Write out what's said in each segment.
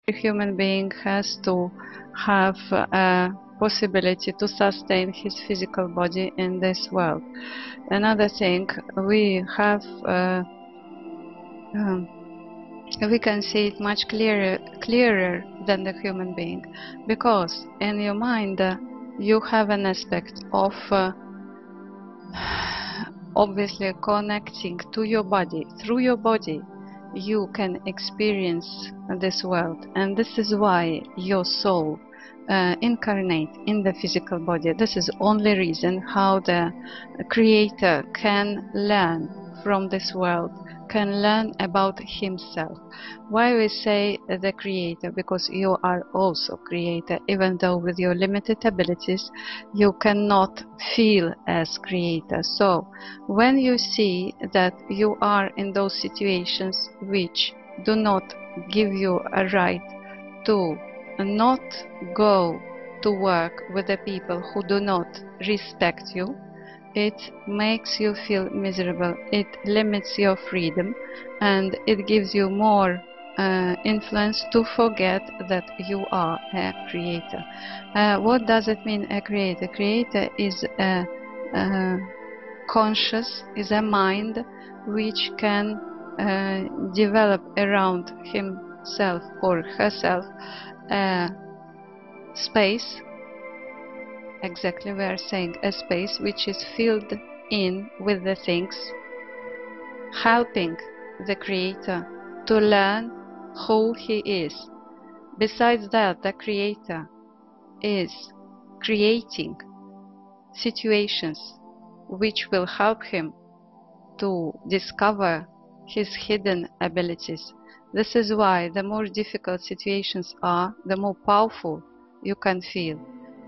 A human being has to have a possibility to sustain his physical body in this world. Another thing, we have um, we can see it much clearer than the human being, because in your mind you have an aspect of obviously connecting to your body. Through your body you can experience this world, and this is why your soul incarnate in the physical body. This is only reason how the creator can learn from this world, can learn about himself. Why we say the creator? Because you are also creator. Even though with your limited abilities you cannot feel as creator. So when you see that you are in those situations which do not give you a right to not go to work with the people who do not respect you, it makes you feel miserable, it limits your freedom, and it gives you more influence to forget that you are a creator. What does it mean, a creator? Creator is a conscious, is a mind which can develop around himself or herself a space. Exactly, we are saying a space which is filled in with the things, helping the creator to learn who he is. Besides that, the creator is creating situations which will help him to discover his hidden abilities. This is why the more difficult situations are, the more powerful you can feel.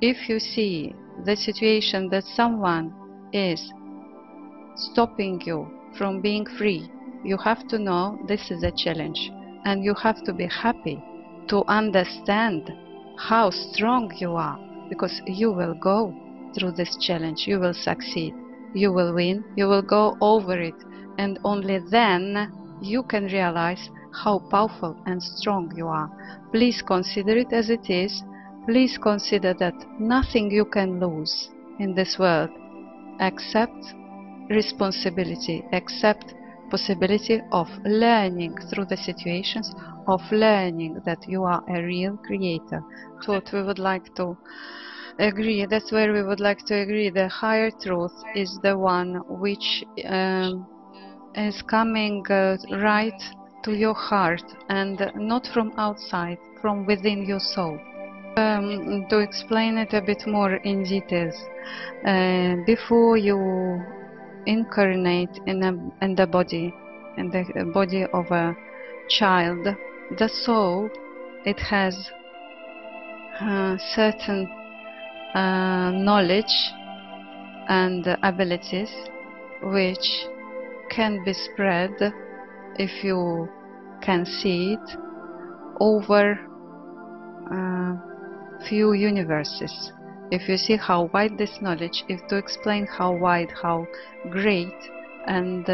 If you see the situation that someone is stopping you from being free, you have to know this is a challenge, and you have to be happy to understand how strong you are, because you will go through this challenge, you will succeed, you will win, you will go over it, and only then you can realize how powerful and strong you are. Please consider it as it is. Please consider that nothing you can lose in this world except responsibility, except possibility of learning through the situations, of learning that you are a real creator. What we would like to agree, that's where we would like to agree. The higher truth is the one which is coming right to your heart, and not from outside, from within your soul. To explain it a bit more in details, before you incarnate in the body, in the body of a child, the soul, it has certain knowledge and abilities which can be spread, if you can see it, over few universes. If you see how wide this knowledge, if to explain how wide, how great, and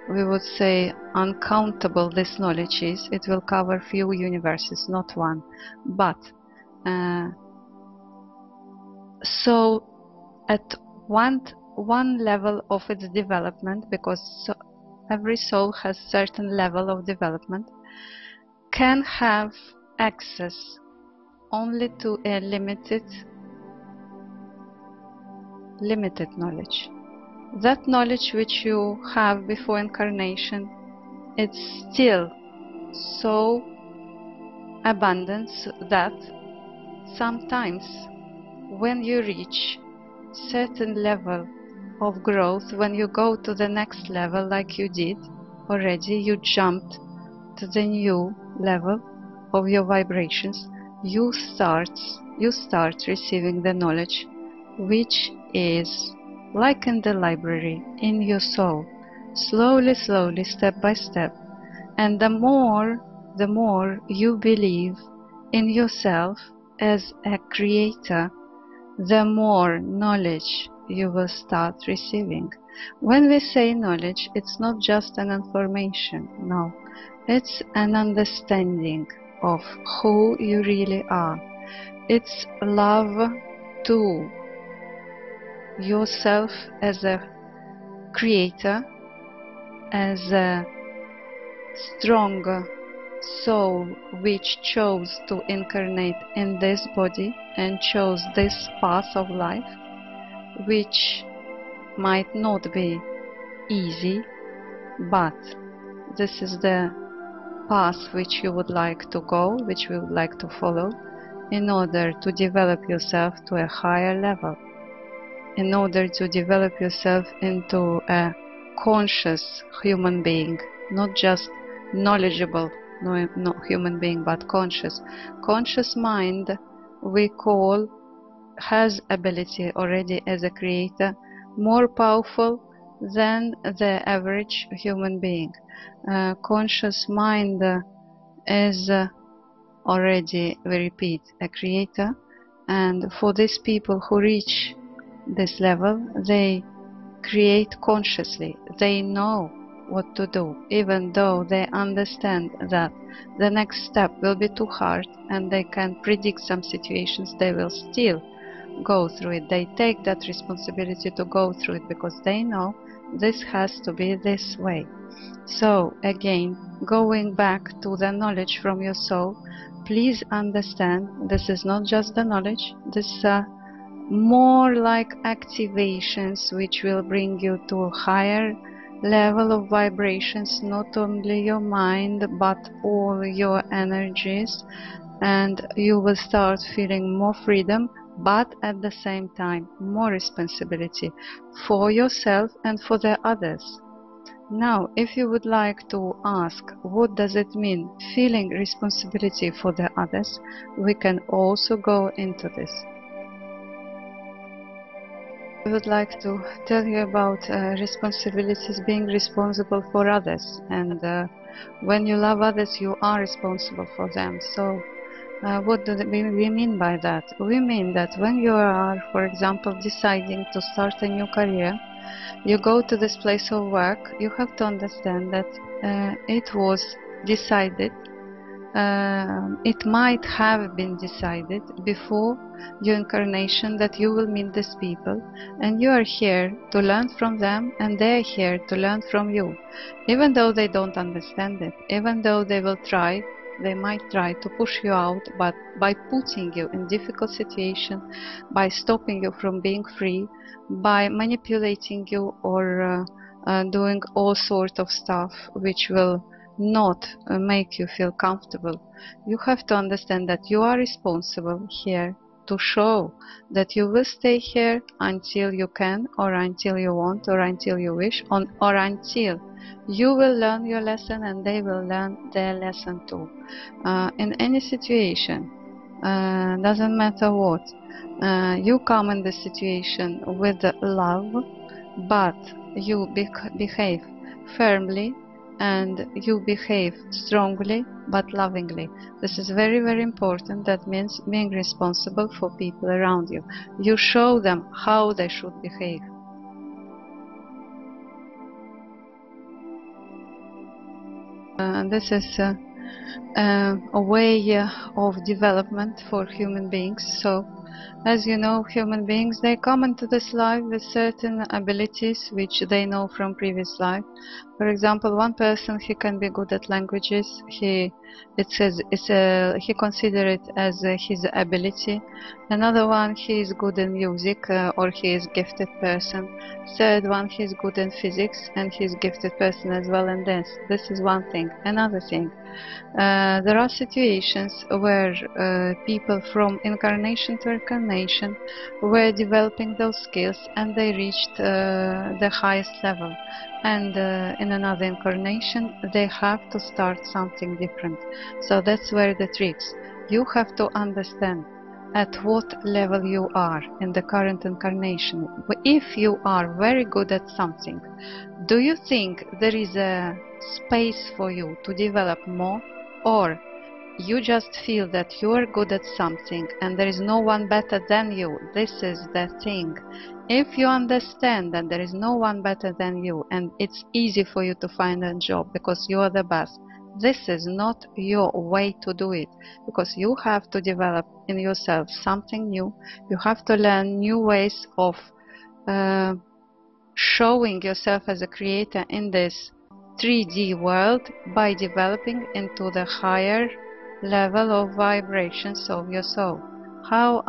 we would say uncountable this knowledge is, it will cover few universes, not one. But so at one level of its development, because every soul has certain level of development, can have access only to a limited knowledge. That knowledge which you have before incarnation, it's still so abundant that sometimes when you reach certain level of growth, when you go to the next level, like you did already, you jumped to the new level of your vibrations, you start receiving the knowledge which is like in the library in your soul, slowly, step by step. And the more you believe in yourself as a creator, the more knowledge you will start receiving. When we say knowledge, it's not just an information, no. It's an understanding of who you really are. It's love to yourself as a creator, as a strong soul which chose to incarnate in this body and chose this path of life, which might not be easy, but this is the path which you would like to go, which you would like to follow, in order to develop yourself to a higher level, in order to develop yourself into a conscious human being, not just knowledgeable no human being, but conscious. Conscious mind, we call, has ability already as a creator, more powerful than the average human being. Conscious mind is already, we repeat, a creator, and for these people who reach this level, they create consciously. They know what to do, even though they understand that the next step will be too hard and they can predict some situations, they will still go through it. They take that responsibility to go through it because they know this has to be this way. So again, going back to the knowledge from your soul, please understand this is not just the knowledge, this more like activations which will bring you to a higher level of vibrations, not only your mind but all your energies, and you will start feeling more freedom, but at the same time more responsibility for yourself and for the others. Now, if you would like to ask what does it mean feeling responsibility for the others, we can also go into this. I would like to tell you about responsibilities, being responsible for others, and when you love others you are responsible for them. So what do we mean by that? We mean that when you are, for example, deciding to start a new career, you go to this place of work, you have to understand that it was decided, it might have been decided before your incarnation that you will meet these people, and you are here to learn from them and they are here to learn from you. Even though they don't understand it, even though they will try, they might try to push you out, but by putting you in difficult situation, by stopping you from being free, by manipulating you or doing all sorts of stuff which will not make you feel comfortable. You have to understand that you are responsible here to show that you will stay here until you can, or until you want, or until you wish, or until you will learn your lesson and they will learn their lesson too. In any situation, doesn't matter what, you come in this situation with love, but you behave firmly and you behave strongly but lovingly. This is very, very important. That means being responsible for people around you. You show them how they should behave. This is a way of development for human beings. So, as you know, human beings, they come into this life with certain abilities which they know from previous life. For example, one person, he can be good at languages. He consider it as his ability. Another one, he is good in music, or he is gifted person. Third one, he is good in physics and he is gifted person as well in this. This is one thing. Another thing, there are situations where people from incarnation to incarnation were developing those skills and they reached the highest level, and in another incarnation they have to start something different. So that's where the tricks. You have to understand at what level you are in the current incarnation. If you are very good at something, do you think there is a space for you to develop more, or You just feel that you are good at something and there is no one better than you. This is the thing. If you understand that there is no one better than you and it's easy for you to find a job because you are the best, this is not your way to do it, because you have to develop in yourself something new. You have to learn new ways of showing yourself as a creator in this 3D world by developing into the higher level of vibrations of your soul. How